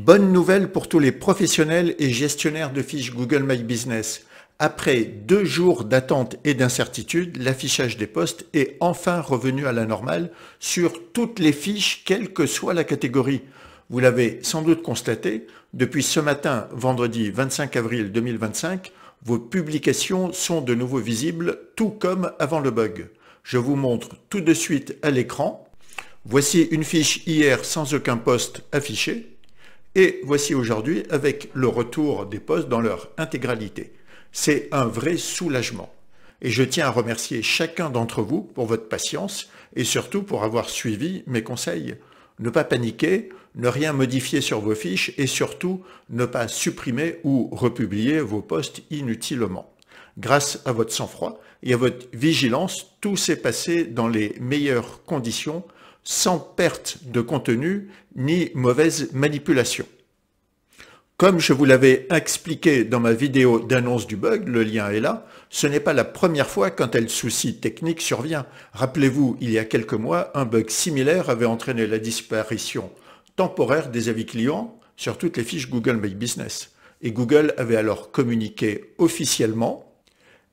Bonne nouvelle pour tous les professionnels et gestionnaires de fiches Google My Business. Après 2 jours d'attente et d'incertitude, l'affichage des postes est enfin revenu à la normale sur toutes les fiches, quelle que soit la catégorie. Vous l'avez sans doute constaté, depuis ce matin, vendredi 25 avril 2025, vos publications sont de nouveau visibles, tout comme avant le bug. Je vous montre tout de suite à l'écran. Voici une fiche hier sans aucun poste affiché. Et voici aujourd'hui avec le retour des postes dans leur intégralité. C'est un vrai soulagement. Et je tiens à remercier chacun d'entre vous pour votre patience et surtout pour avoir suivi mes conseils. Ne pas paniquer, ne rien modifier sur vos fiches et surtout ne pas supprimer ou republier vos postes inutilement. Grâce à votre sang-froid et à votre vigilance, tout s'est passé dans les meilleures conditions, sans perte de contenu ni mauvaise manipulation. Comme je vous l'avais expliqué dans ma vidéo d'annonce du bug, le lien est là, ce n'est pas la première fois qu'un tel souci technique survient. Rappelez-vous, il y a quelques mois, un bug similaire avait entraîné la disparition temporaire des avis clients sur toutes les fiches Google My Business. Et Google avait alors communiqué officiellement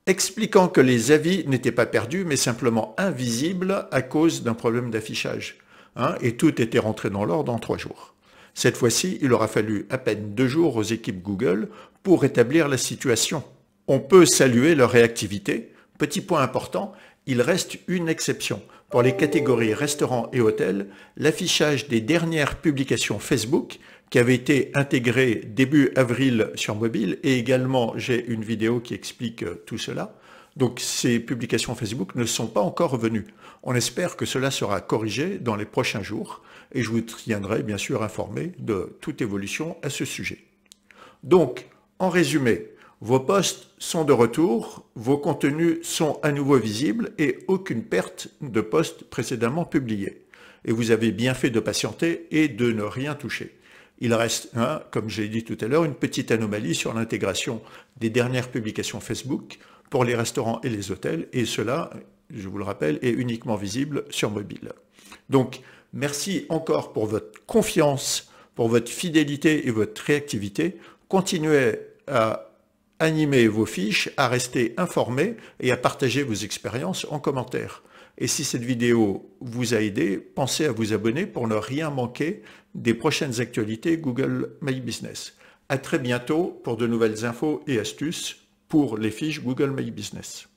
expliquant que les avis n'étaient pas perdus, mais simplement invisibles à cause d'un problème d'affichage. Et tout était rentré dans l'ordre en 3 jours. Cette fois-ci, il aura fallu à peine 2 jours aux équipes Google pour rétablir la situation. On peut saluer leur réactivité. Petit point important, il reste une exception. Pour les catégories restaurants et hôtels, l'affichage des dernières publications Facebook qui avait été intégré début avril sur mobile, et également j'ai une vidéo qui explique tout cela. Donc ces publications Facebook ne sont pas encore revenues. On espère que cela sera corrigé dans les prochains jours et je vous tiendrai bien sûr informé de toute évolution à ce sujet. Donc, en résumé, vos posts sont de retour, vos contenus sont à nouveau visibles et aucune perte de posts précédemment publiés. Et vous avez bien fait de patienter et de ne rien toucher. Il reste, comme j'ai dit tout à l'heure, une petite anomalie sur l'intégration des dernières publications Facebook pour les restaurants et les hôtels, et cela, je vous le rappelle, est uniquement visible sur mobile. Donc, merci encore pour votre confiance, pour votre fidélité et votre réactivité. Continuez à animer vos fiches, à rester informés et à partager vos expériences en commentaire. Et si cette vidéo vous a aidé, pensez à vous abonner pour ne rien manquer des prochaines actualités Google My Business. À très bientôt pour de nouvelles infos et astuces pour les fiches Google My Business.